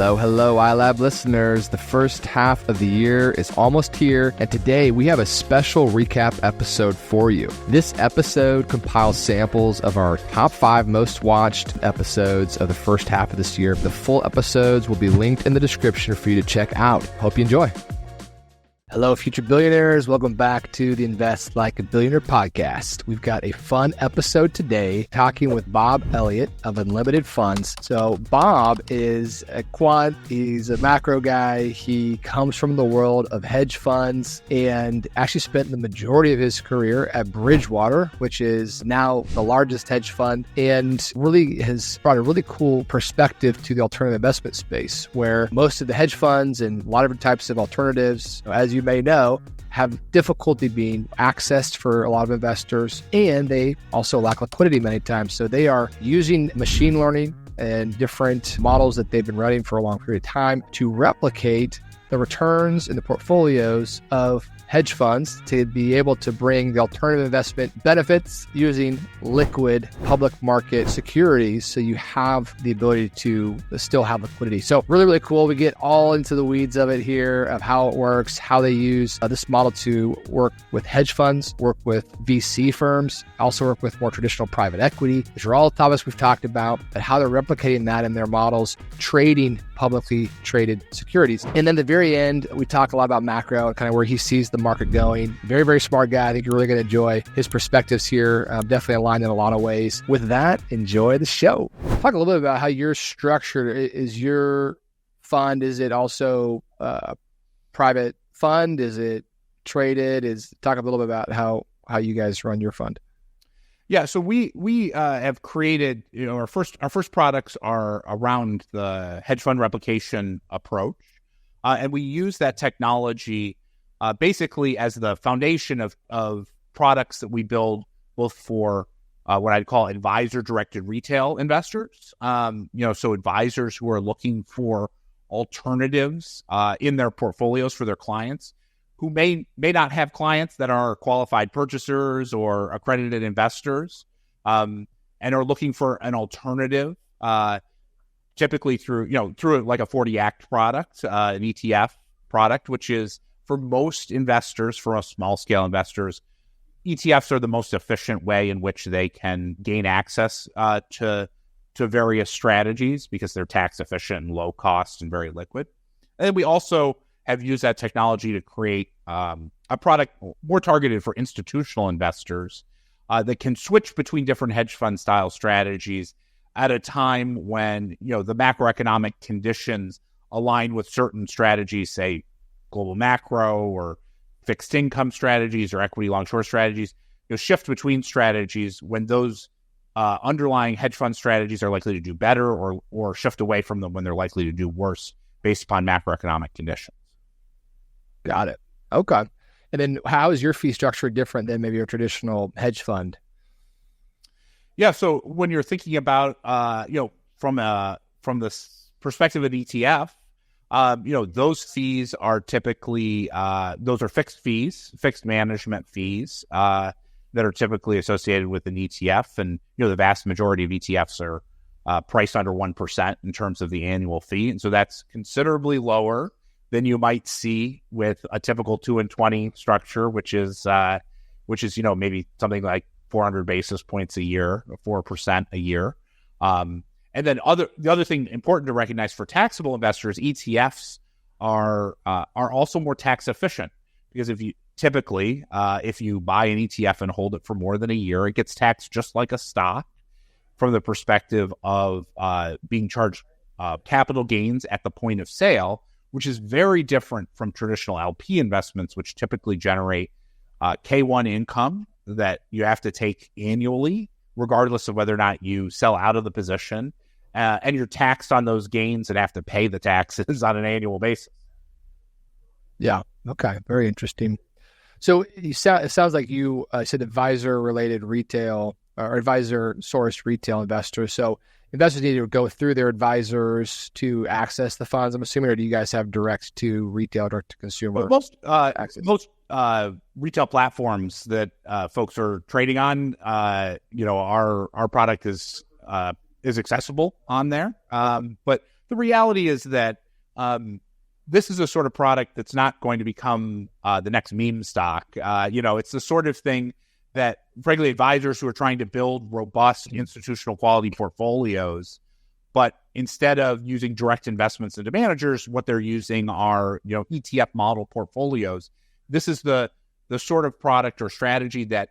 Hello, iLab listeners. The first half of the year is almost here, and today we have a special recap episode for you. This episode compiles samples of our top 5 most watched episodes of the first half of this year. The full episodes will be linked in the description for you to check out. Hope you enjoy. Hello, future billionaires. Welcome back to the Invest Like a Billionaire podcast. We've got a fun episode today talking with Bob Elliott of Unlimited Funds. So Bob is a quant. He's a macro guy. He comes from the world of hedge funds and actually spent the majority of his career at Bridgewater, which is now the largest hedge fund, and really has brought a really cool perspective to the alternative investment space, where most of the hedge funds and a lot of different types of alternatives, as you may know, have difficulty being accessed for a lot of investors, and they also lack liquidity many times. So they are using machine learning and different models that they've been running for a long period of time to replicate the returns in the portfolios of hedge funds to be able to bring the alternative investment benefits using liquid public market securities, so you have the ability to still have liquidity. So really, really cool. We get all into the weeds of it here, of how it works, how they use this model to work with hedge funds, work with VC firms, also work with more traditional private equity. These are all topics we've talked about, but how they're replicating that in their models, trading publicly traded securities. And then at the very end, we talk a lot about macro and kind of where he sees the market going. Very, very smart guy. I think you're really going to enjoy his perspectives here. Definitely aligned in a lot of ways. With that, enjoy the show. Talk a little bit about how you're structured. Is your fund, is it also a private fund? Is it traded? Talk a little bit about how you guys run your fund. Yeah, so we have created, our first products are around the hedge fund replication approach, and we use that technology basically as the foundation of products that we build both for what I'd call advisor-directed retail investors. So advisors who are looking for alternatives in their portfolios for their clients, who may not have clients that are qualified purchasers or accredited investors, and are looking for an alternative, typically through like a 40 Act product, an ETF product, which is for most investors, for us small scale investors, ETFs are the most efficient way in which they can gain access to various strategies because they're tax efficient and low cost and very liquid. And then we also have used that technology to create a product more targeted for institutional investors that can switch between different hedge fund style strategies at a time when the macroeconomic conditions align with certain strategies, say global macro or fixed income strategies or equity long short strategies. Shift between strategies when those underlying hedge fund strategies are likely to do better, or shift away from them when they're likely to do worse based upon macroeconomic conditions. Got it. Okay. And then how is your fee structure different than maybe your traditional hedge fund? Yeah. So when you're thinking about, from the perspective of an ETF, those fees are typically, those are fixed fees, fixed management fees that are typically associated with an ETF. And, the vast majority of ETFs are priced under 1% in terms of the annual fee. And so that's considerably lower than you might see with a typical 2 and 20 structure, which is maybe something like 400 basis points a year, or 4% a year. And then the other thing important to recognize for taxable investors, ETFs are also more tax efficient, because if you buy an ETF and hold it for more than a year, it gets taxed just like a stock from the perspective of being charged capital gains at the point of sale, which is very different from traditional LP investments, which typically generate K1 income that you have to take annually, regardless of whether or not you sell out of the position, and you're taxed on those gains and have to pay the taxes on an annual basis. Yeah. Okay. Very interesting. So it sounds like you said advisor-related retail or advisor-sourced retail investors. So investors need to go through their advisors to access the funds, I'm assuming, or do you guys have direct to retail, direct to consumer? Most retail platforms that folks are trading on, our product is accessible on there. But the reality is that this is a sort of product that's not going to become the next meme stock. It's the sort of thing that, frankly, advisors who are trying to build robust institutional quality portfolios, but instead of using direct investments into managers, what they're using are ETF model portfolios. This is the sort of product or strategy that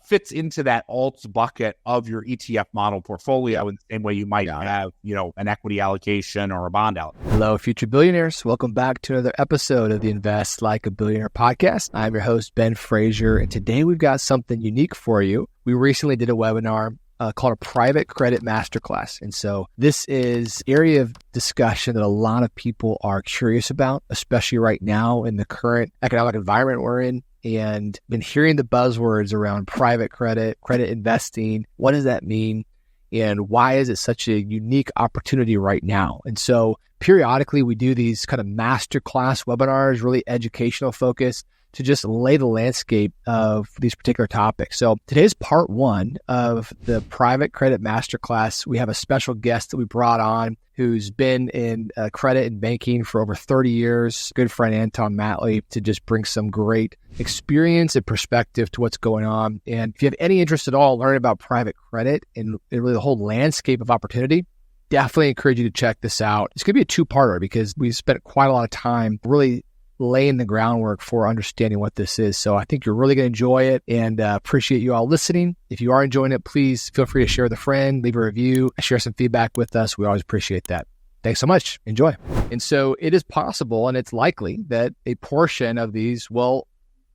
fits into that alts bucket of your ETF model portfolio in the same way you might have, an equity allocation or a bond allocation. Hello, future billionaires. Welcome back to another episode of the Invest Like a Billionaire podcast. I'm your host, Ben Frazier, and today we've got something unique for you. We recently did a webinar called a Private Credit Masterclass. And so this is an area of discussion that a lot of people are curious about, especially right now in the current economic environment we're in. And been hearing the buzzwords around private credit, credit investing. What does that mean? And why is it such a unique opportunity right now? And so periodically we do these kind of masterclass webinars, really educational focused, to just lay the landscape of these particular topics. So today's part one of the Private Credit Masterclass. We have a special guest that we brought on who's been in credit and banking for over 30 years, good friend Anton Mattli, to just bring some great experience and perspective to what's going on. And if you have any interest at all learning about private credit and really the whole landscape of opportunity, definitely encourage you to check this out. It's going to be a two-parter because we spent quite a lot of time really laying the groundwork for understanding what this is. So I think you're really going to enjoy it, and appreciate you all listening. If you are enjoying it, please feel free to share with a friend, leave a review, share some feedback with us. We always appreciate that. Thanks so much. Enjoy. And so it is possible, and it's likely that a portion of these will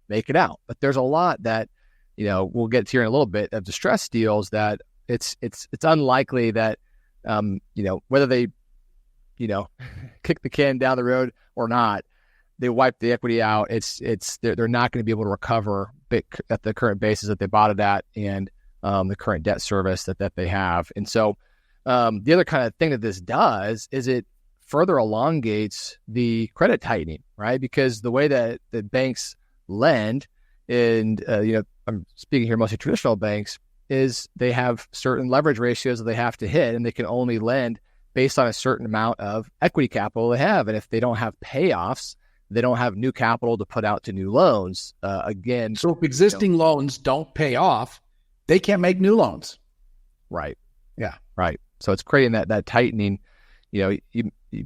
make it out. But there's a lot that, we'll get to here in a little bit, of distressed deals that it's unlikely that, whether they, kick the can down the road or not, they wipe the equity out. They're not going to be able to recover at the current basis that they bought it at and the current debt service that they have. And so the other kind of thing that this does is it further elongates the credit tightening, right? Because the way that the banks lend, and I'm speaking here mostly traditional banks, is they have certain leverage ratios that they have to hit, and they can only lend based on a certain amount of equity capital they have. And if they don't have payoffs, they don't have new capital to put out to new loans. Again, so if existing loans don't pay off, they can't make new loans. Right. Yeah. Right. So it's creating that tightening. You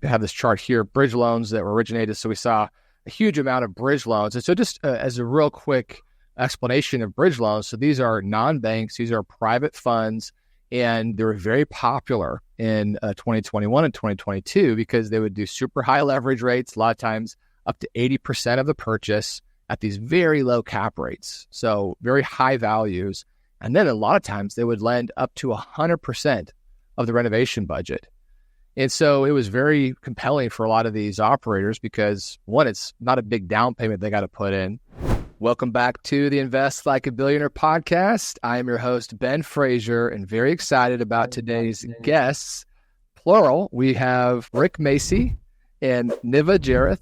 have this chart here, bridge loans that were originated. So we saw a huge amount of bridge loans. And so just as a real quick explanation of bridge loans, so these are non-banks, these are private funds, and they were very popular in 2021 and 2022 because they would do super high leverage rates, a lot of times up to 80% of the purchase at these very low cap rates. So very high values. And then a lot of times they would lend up to 100% of the renovation budget. And so it was very compelling for a lot of these operators because, one, it's not a big down payment they got to put in. Welcome back to the Invest Like a Billionaire podcast. I am your host, Ben Frazier, and very excited about today's guests. Plural, we have Rick Macci and Jerath.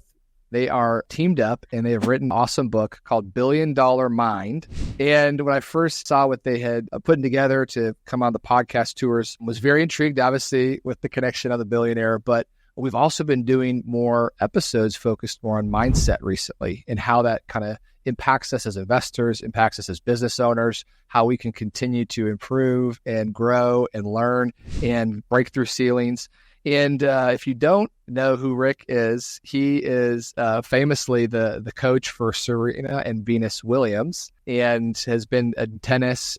They are teamed up and they have written an awesome book called $1 Billion Mind. And when I first saw what they had put together to come on the podcast tours, was very intrigued, obviously, with the connection of the billionaire. But we've also been doing more episodes focused more on mindset recently and how that kind of impacts us as investors, impacts us as business owners, how we can continue to improve and grow and learn and break through ceilings. And if you don't know who Rick is, he is famously the coach for Serena and Venus Williams, and has been a tennis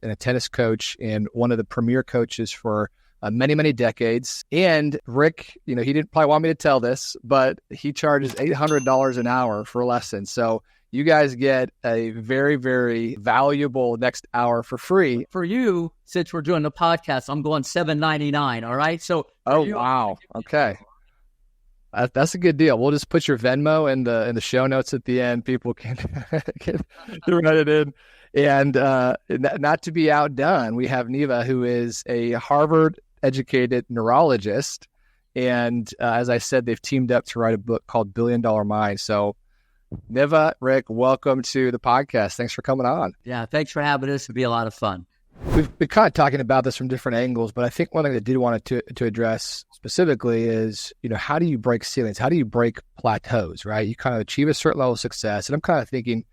coach and one of the premier coaches for many, many decades. And Rick, he didn't probably want me to tell this, but he charges $800 an hour for lessons. So you guys get a very, very valuable next hour for free. For you, since we're doing the podcast, I'm going $7.99. All right. So, wow. Okay. That's a good deal. We'll just put your Venmo in the show notes at the end. People can write it in. And not to be outdone, we have Neva, who is a Harvard-educated neurologist. And as I said, they've teamed up to write a book called $1 Billion Mind. So, Neva, Rick, welcome to the podcast. Thanks for coming on. Yeah, thanks for having us. It'll be a lot of fun. We've been kind of talking about this from different angles, but I think one thing I did want to address specifically is, how do you break ceilings? How do you break plateaus, right? You kind of achieve a certain level of success. And I'm kind of thinking,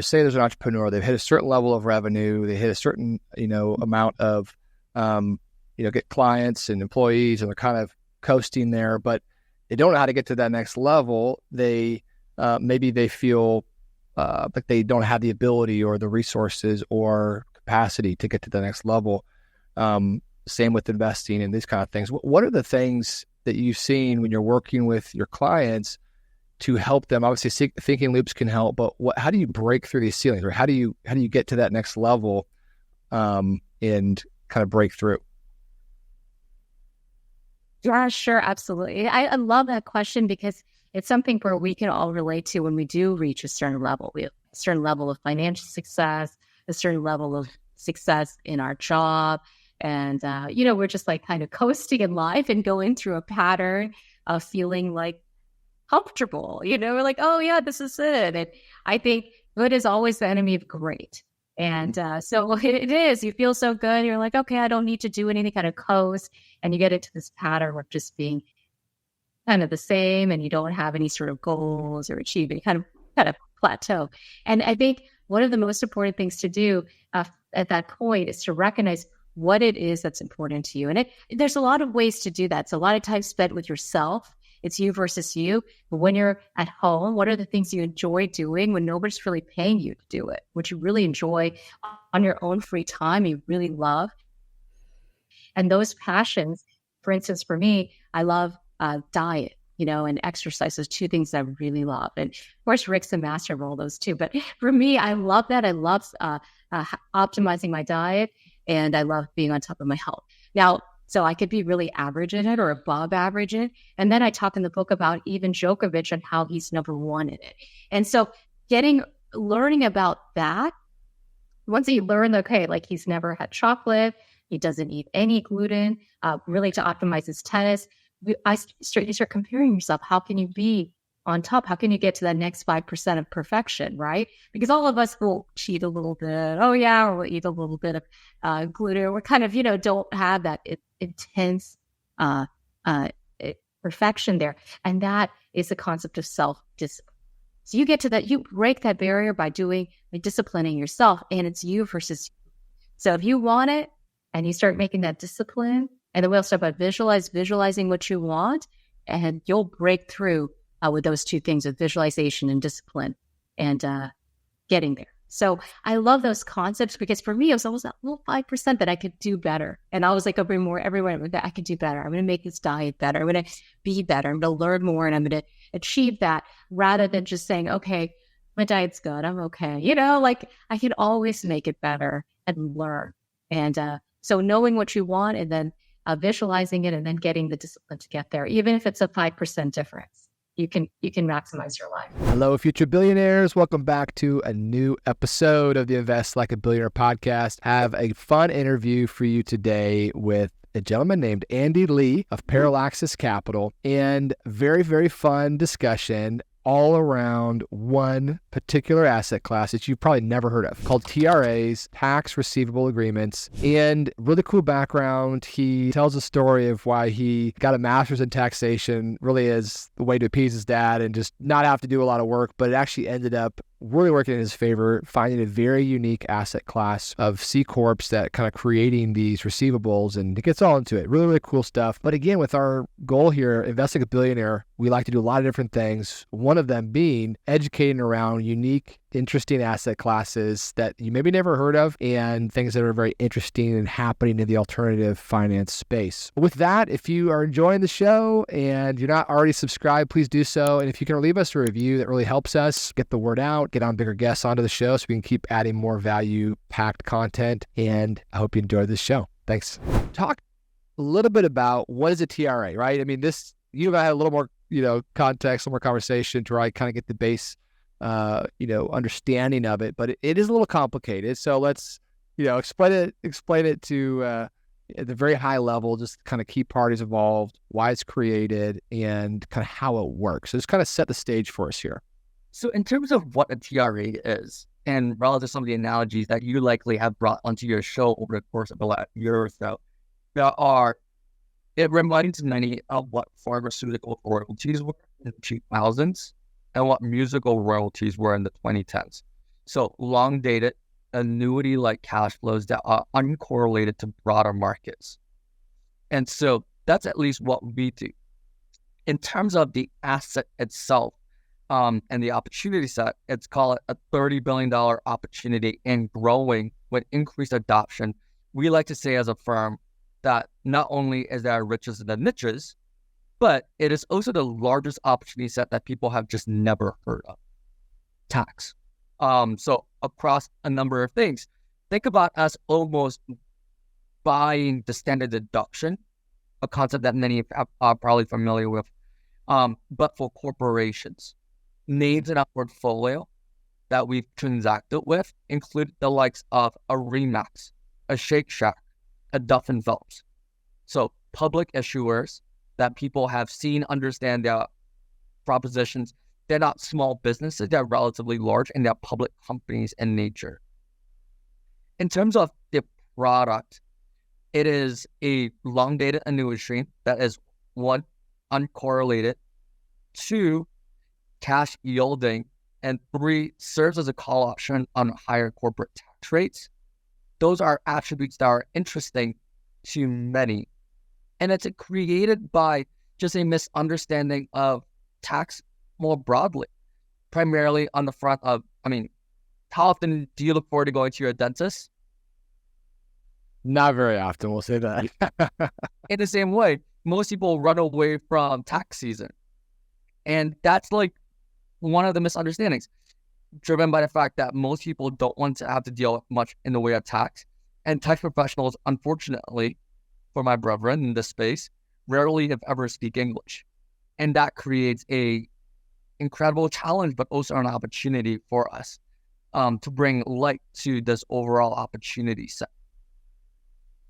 say there's an entrepreneur, they've hit a certain level of revenue, they hit a certain, amount of, get clients and employees, and they're kind of coasting there, but they don't know how to get to that next level. They, maybe they feel like they don't have the ability or the resources or capacity to get to the next level. Same with investing and these kind of things. What are the things that you've seen when you're working with your clients to help them? Obviously, thinking loops can help, but how do you break through these ceilings, or how do you get to that next level and kind of break through? Yeah, sure, absolutely. I love that question because it's something where we can all relate to when we do reach a certain level. We have a certain level of financial success, a certain level of success in our job. And, we're just like kind of coasting in life and going through a pattern of feeling like comfortable, we're like, oh yeah, this is it. And I think good is always the enemy of great. And so it is, you feel so good. You're like, okay, I don't need to do anything, kind of coast. And you get into this pattern of just being kind of the same, and you don't have any sort of goals or achievement, kind of plateau. And I think one of the most important things to do at that point is to recognize what it is that's important to you. And there's a lot of ways to do that. It's a lot of time spent with yourself. It's you versus you. But when you're at home, what are the things you enjoy doing when nobody's really paying you to do it? What you really enjoy on your own free time, you really love. And those passions, for instance, for me, I love diet, and exercise. Those two things I really love. And of course, Rick's a master of all those too. But for me, I love that. I love optimizing my diet, and I love being on top of my health. Now, so I could be really average in it or above average in it. And then I talk in the book about even Djokovic and how he's number one in it. And so learning about that, once you learn, okay, like he's never had chocolate, he doesn't eat any gluten, really to optimize his tennis, you start comparing yourself. How can you be on top? How can you get to that next 5% of perfection, right? Because all of us will cheat a little bit. Oh yeah, or we'll eat a little bit of gluten. We're kind of, don't have that intense perfection there. And that is the concept of self-discipline. So you get to that, you break that barrier by disciplining yourself, and it's you versus you. So if you want it and you start making that discipline, and then we'll start by visualizing what you want, and you'll break through with those two things of visualization and discipline and getting there. So I love those concepts because for me, it was almost that little 5% that I could do better. And I was like, everywhere that I could do better. I'm going to make this diet better. I'm going to be better. I'm going to learn more, and I'm going to achieve that, rather than just saying, okay, my diet's good, I'm okay. Like I can always make it better and learn. And so knowing what you want, and then visualizing it, and then getting the discipline to get there, even if it's a 5% difference. You can maximize your life. Hello, future billionaires. Welcome back to a new episode of the Invest Like a Billionaire podcast. I have a fun interview for you today with a gentleman named Andy Lee of Parallaxis Capital, and very, very fun discussion all around one particular asset class that you've probably never heard of, called TRAs, tax receivable agreements. And really cool background. He tells a story of why he got a master's in taxation, really as the way to appease his dad and just not have to do a lot of work, but it actually ended up really working in his favor, finding a very unique asset class of C Corps that kind of creating these receivables, and it gets all into it. Really, really cool stuff. But again, with our goal here, Invest Like a Billionaire, we like to do a lot of different things. One of them being educating around unique, interesting asset classes that you maybe never heard of, and things that are very interesting and happening in the alternative finance space. With that, if you are enjoying the show and you're not already subscribed, please do so. And if you can leave us a review, that really helps us get the word out, get on bigger guests onto the show so we can keep adding more value-packed content. And I hope you enjoyed this show. Thanks. Talk a little bit about what is a TRA, right? I mean, you and I had a little more, context, a little more conversation to really kind of get the base understanding of it, but it is a little complicated. So let's, explain it to at the very high level, just kind of key parties involved, why it's created, and kind of how it works. So just kind of set the stage for us here. So in terms of what a TRA is, and relative to some of the analogies that you likely have brought onto your show over the course of the last year or so, it reminds many of what pharmaceutical royalties were in the 2000s and what musical royalties were in the 2010s. So long dated, annuity-like cash flows that are uncorrelated to broader markets. And so that's at least what we do. In terms of the asset itself and the opportunity set, it's called a $30 billion opportunity and growing with increased adoption. We like to say as a firm that not only is there riches in the niches, but it is also the largest opportunity set that people have just never heard of. Tax. So across a number of things, think about us almost buying the standard deduction, a concept that many are probably familiar with, but for corporations. Names in our portfolio that we've transacted with include the likes of a Remax, a Shake Shack, a Duff & Phelps. So public issuers that people have seen, understand their propositions. They're not small businesses, they're relatively large, and they're public companies in nature. In terms of the product, it is a long-dated annuity stream that is, one, uncorrelated, two, cash yielding, and three, serves as a call option on higher corporate tax rates. Those are attributes that are interesting to many. And it's created by just a misunderstanding of tax more broadly, primarily on the front of, how often do you look forward to going to your dentist? Not very often, we'll say that. In the same way, most people run away from tax season. And that's like one of the misunderstandings, driven by the fact that most people don't want to have to deal with much in the way of tax. And tax professionals, unfortunately, for my brethren in this space, rarely if ever speak English. And that creates a incredible challenge, but also an opportunity for us to bring light to this overall opportunity set.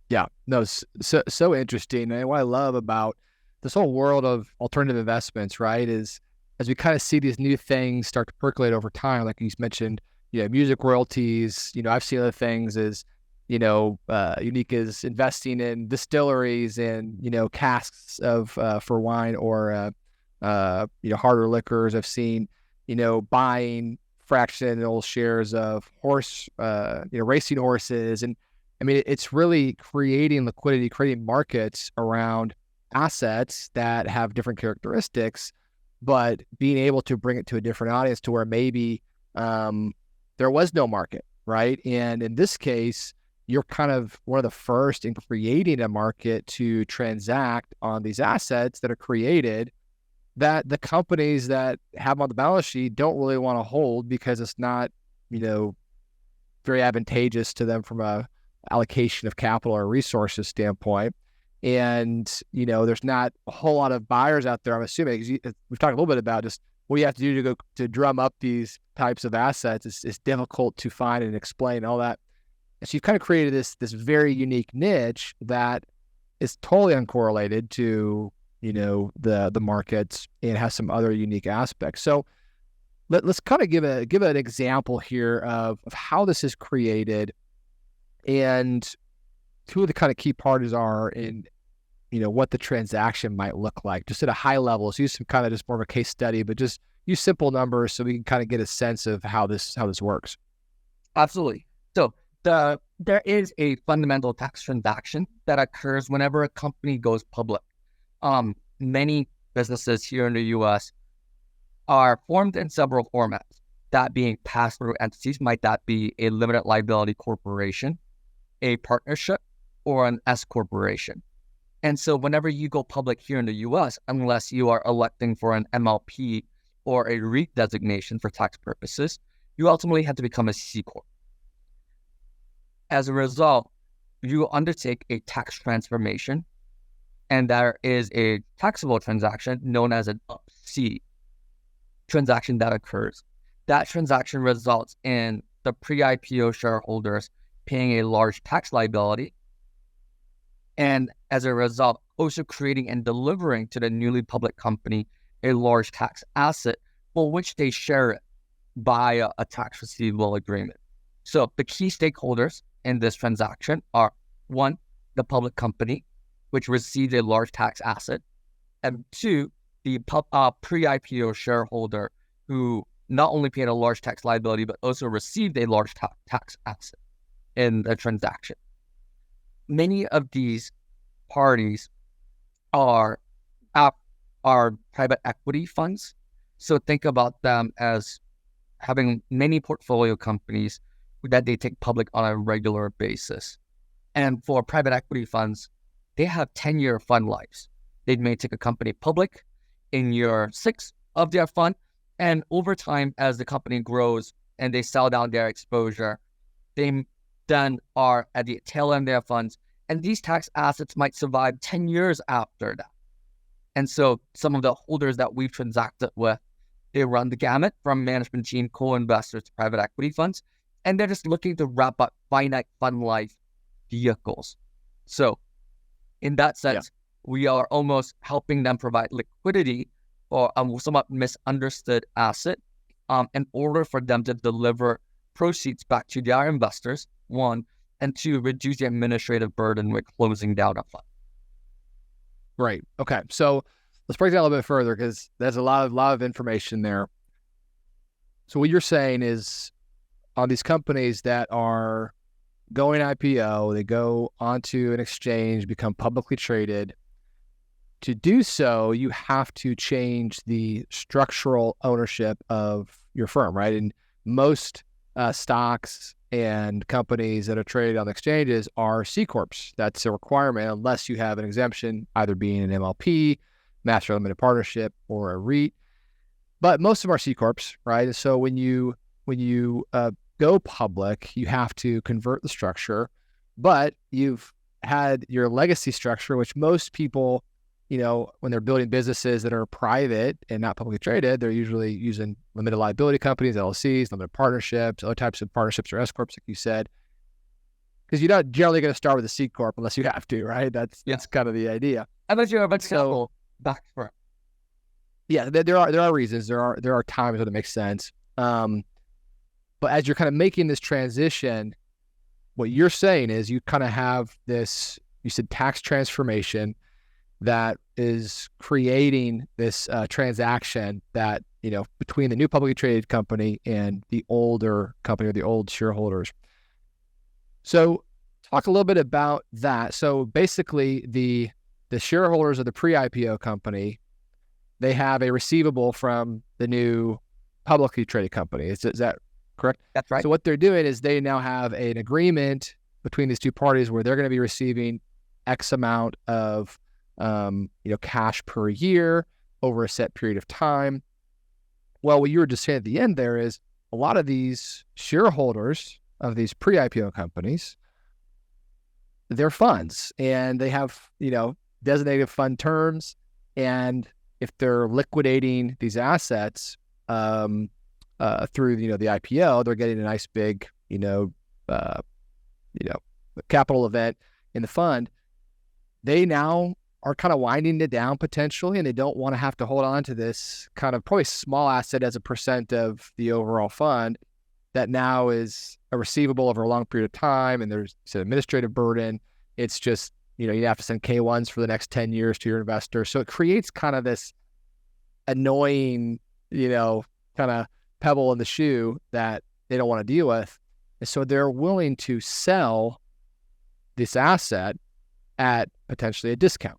Yeah, no, so interesting. And what I love about this whole world of alternative investments, right, is as we kind of see these new things start to percolate over time, like you mentioned, music royalties, I've seen other things as, unique as investing in distilleries and, casks of, for wine or, harder liquors. I've seen, buying fractional shares of horse, racing horses. And it's really creating liquidity, creating markets around assets that have different characteristics, but being able to bring it to a different audience to where maybe there was no market, right? And in this case, you're kind of one of the first in creating a market to transact on these assets that are created that the companies that have on the balance sheet don't really want to hold because it's not, very advantageous to them from a allocation of capital or resources standpoint. And, there's not a whole lot of buyers out there, I'm assuming. We've talked a little bit about just what you have to do to drum up these types of assets. It's difficult to find and explain all that. And so you've kind of created this very unique niche that is totally uncorrelated to, the markets and has some other unique aspects. So let's kind of give an example here of how this is created and who the kind of key parties are in, what the transaction might look like, just at a high level. So use some kind of just more of a case study, but just use simple numbers so we can kind of get a sense of how this works. Absolutely. So there is a fundamental tax transaction that occurs whenever a company goes public. Many businesses here in the U.S. are formed in several formats, that being pass-through entities. Might that be a limited liability corporation, a partnership, or an S corporation? And so whenever you go public here in the U.S., unless you are electing for an MLP or a REIT designation for tax purposes, you ultimately have to become a C Corp. As a result, you undertake a tax transformation, and there is a taxable transaction known as an Up-C transaction that occurs. That transaction results in the pre-IPO shareholders paying a large tax liability, and as a result, also creating and delivering to the newly public company a large tax asset for which they share it via a tax receivable agreement. So the key stakeholders in this transaction are, one, the public company, which received a large tax asset, and two, the pre-IPO shareholder who not only paid a large tax liability, but also received a large tax asset in the transaction. Many of these parties are private equity funds. So think about them as having many portfolio companies that they take public on a regular basis. And for private equity funds, they have 10-year fund lives. They may take a company public in year 6 of their fund, and over time, as the company grows and they sell down their exposure, they then are at the tail end of their funds, and these tax assets might survive 10 years after that. And so some of the holders that we've transacted with, they run the gamut from management team, co-investors to private equity funds, and they're just looking to wrap up finite fund life vehicles. So in that sense, we are almost helping them provide liquidity for a somewhat misunderstood asset in order for them to deliver proceeds back to their investors, one, and two, reduce the administrative burden with closing down a fund. Right. Okay. So let's break that a little bit further because there's a lot of information there. So what you're saying is on these companies that are going IPO, they go onto an exchange, become publicly traded. To do so, you have to change the structural ownership of your firm, right? And most stocks and companies that are traded on the exchanges are C Corps. That's a requirement unless you have an exemption, either being an MLP, Master Limited Partnership, or a REIT. But most of them are C Corps, right? And so when you go public, you have to convert the structure, but you've had your legacy structure, which most people, when they're building businesses that are private and not publicly traded, they're usually using limited liability companies, LLCs, limited partnerships, other types of partnerships or S Corps, like you said, because you're not generally going to start with a C Corp unless you have to, right? That's kind of the idea. Unless you're a successful back firm. Yeah, there are reasons. There are times when it makes sense. But as you're kind of making this transition, what you're saying is you kind of have this, you said tax transformation that is creating this transaction that, between the new publicly traded company and the older company or the old shareholders. So talk a little bit about that. So basically the shareholders of the pre-IPO company, they have a receivable from the new publicly traded company. Is that correct? That's right. So what they're doing is they now have an agreement between these two parties where they're going to be receiving X amount of cash per year over a set period of time. Well, what you were just saying at the end there is a lot of these shareholders of these pre-IPO companies, they're funds and they have, designated fund terms. And if they're liquidating these assets through, the IPO, they're getting a nice big, capital event in the fund. They now are kind of winding it down potentially, and they don't want to have to hold on to this kind of probably small asset as a percent of the overall fund that now is a receivable over a long period of time, and there's an administrative burden. It's just, you have to send K-1s for the next 10 years to your investor. So it creates kind of this annoying, kind of pebble in the shoe that they don't want to deal with. And so they're willing to sell this asset at potentially a discount.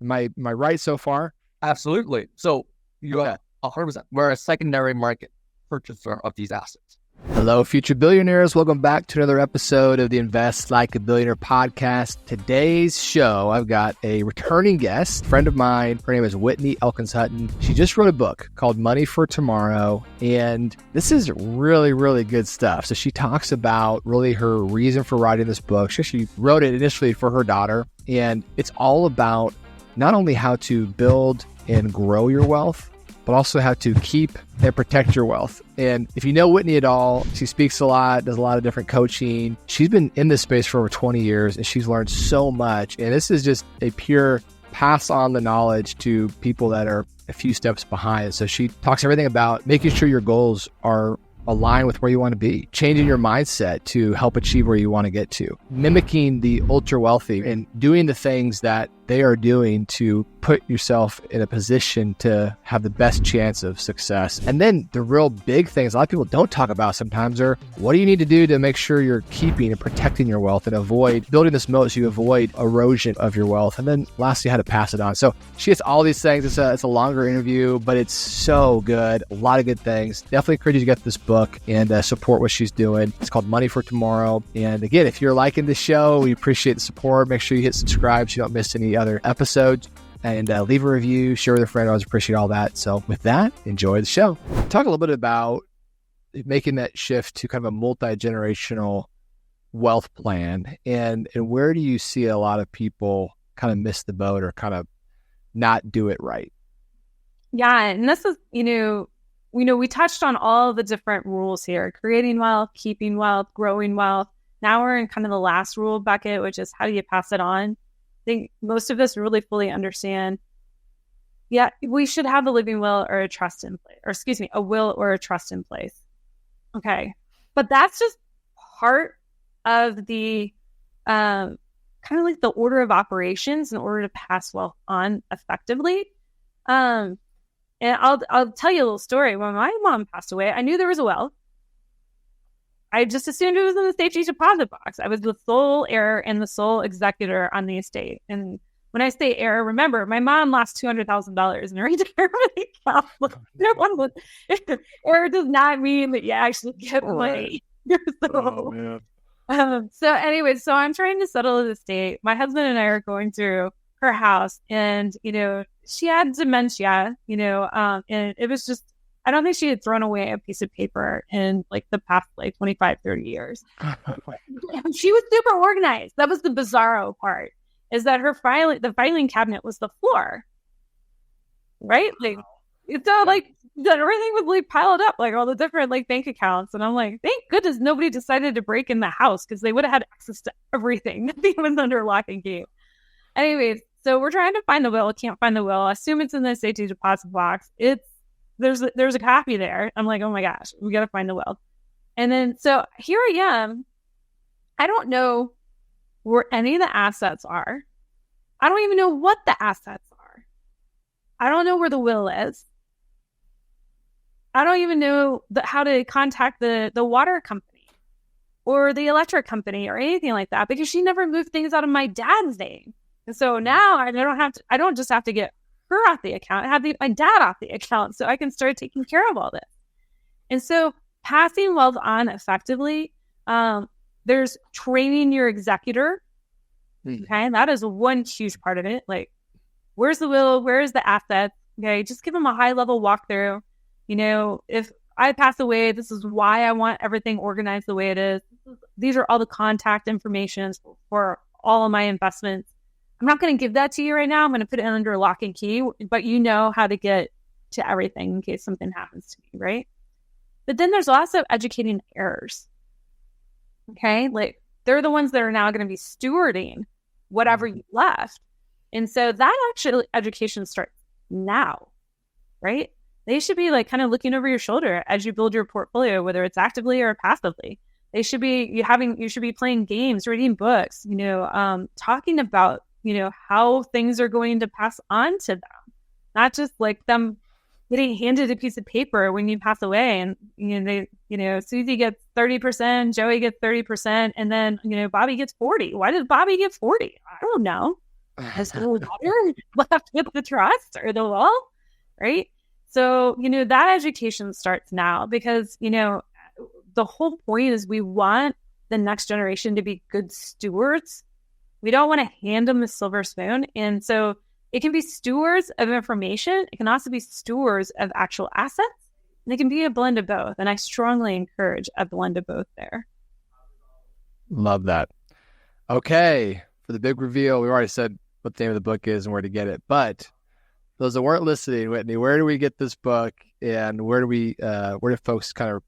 Am I right so far? Absolutely. So you're 100%. We're a secondary market purchaser of these assets. Hello, future billionaires. Welcome back to another episode of the Invest Like a Billionaire podcast. Today's show, I've got a returning guest, friend of mine. Her name is Whitney Elkins-Hutten. She just wrote a book called Money for Tomorrow, and this is really, really good stuff. So she talks about really her reason for writing this book. She wrote it initially for her daughter, and it's all about not only how to build and grow your wealth, but also how to keep and protect your wealth. And if you know Whitney at all, she speaks a lot, does a lot of different coaching. She's been in this space for over 20 years and she's learned so much. And this is just a pure pass on the knowledge to people that are a few steps behind. So she talks everything about making sure your goals are align with where you want to be, changing your mindset to help achieve where you want to get to, mimicking the ultra wealthy and doing the things that they are doing to put yourself in a position to have the best chance of success. And then the real big things a lot of people don't talk about sometimes are, what do you need to do to make sure you're keeping and protecting your wealth and avoid building this moat so you avoid erosion of your wealth. And then lastly, how to pass it on. So she has all these things. It's a longer interview, but it's so good. A lot of good things. Definitely encourage you to get this book and support what she's doing. It's called Money for Tomorrow. And again, if you're liking the show, we appreciate the support. Make sure you hit subscribe so you don't miss any other episodes, and leave a review, share with a friend. I always appreciate all that. So with that, enjoy the show. Talk a little bit about making that shift to kind of a multi-generational wealth plan, and where do you see a lot of people kind of miss the boat or kind of not do it right? Yeah, and this is, we touched on all the different rules here: creating wealth, keeping wealth, growing wealth. Now we're in kind of the last rule bucket, which is how do you pass it on? I think most of us really fully understand, we should have a living will or a trust in place, or excuse me, a will or a trust in place. Okay. But that's just part of the kind of like the order of operations in order to pass wealth on effectively. And I'll tell you a little story. When my mom passed away, I knew there was a will. I just assumed it was in the safety deposit box. I was the sole heir and the sole executor on the estate. And when I say heir, remember, my mom lost $200,000 in her retirement account. Heir does not mean that you actually get money. So anyway, so I'm trying to settle the estate. My husband and I are going through her house, and, she had dementia, and it was just, I don't think she had thrown away a piece of paper in like the past 25, 30 years. She was super organized. That was the bizarro part, is that the filing cabinet was the floor. Right? So everything was piled up, all the different bank accounts. And I'm like, thank goodness nobody decided to break in the house, because they would have had access to everything. Nothing was under lock and key. Anyways, so we're trying to find the will. Can't find the will. Assume it's in the safety deposit box. There's a copy there. I'm like, oh my gosh, we got to find the will. And then, so here I am. I don't know where any of the assets are. I don't even know what the assets are. I don't know where the will is. I don't even know how to contact the water company or the electric company or anything like that, because she never moved things out of my dad's name. And so now I don't just have to get her off the account, I have my dad off the account, so I can start taking care of all this. And so passing wealth on effectively, there's training your executor. Okay, that is one huge part of it. Where's the will? Where's the assets? Okay, just give them a high level walkthrough. If I pass away, this is why I want everything organized the way it is. These are all the contact information for all of my investments. I'm not going to give that to you right now. I'm going to put it under lock and key, but you know how to get to everything in case something happens to me, right? But then there's also educating heirs. Okay? They're the ones that are now going to be stewarding whatever you left. And so that actually education starts now, right? They should be kind of looking over your shoulder as you build your portfolio, whether it's actively or passively. You should be playing games, reading books, talking about, how things are going to pass on to them, not just them getting handed a piece of paper when you pass away and, Susie gets 30%, Joey gets 30%, and then, Bobby gets 40. Why did Bobby get 40? I don't know. Has the daughter left with the trust or the will, right? So, that education starts now, because, the whole point is we want the next generation to be good stewards. We don't want to hand them the silver spoon. And so it can be stewards of information. It can also be stewards of actual assets. And it can be a blend of both. And I strongly encourage a blend of both there. Love that. Okay. For the big reveal, we already said what the name of the book is and where to get it. But those that weren't listening, Whitney, where do we get this book, and where do folks kind of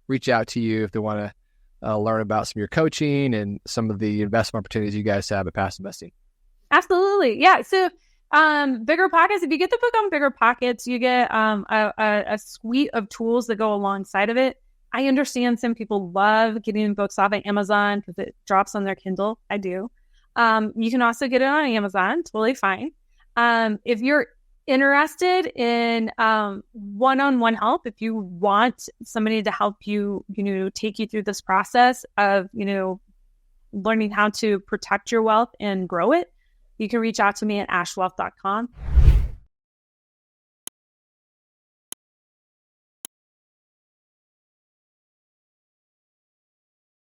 reach out to you if they want to learn about some of your coaching and some of the investment opportunities you guys have at Passive Investing? Absolutely. Yeah. So Bigger Pockets, if you get the book on Bigger Pockets, you get a suite of tools that go alongside of it. I understand some people love getting books off of Amazon because it drops on their Kindle. I do. You can also get it on Amazon, totally fine. If you're interested in one-on-one help, if you want somebody to help you, take you through this process of, learning how to protect your wealth and grow it, you can reach out to me at ashwealth.com.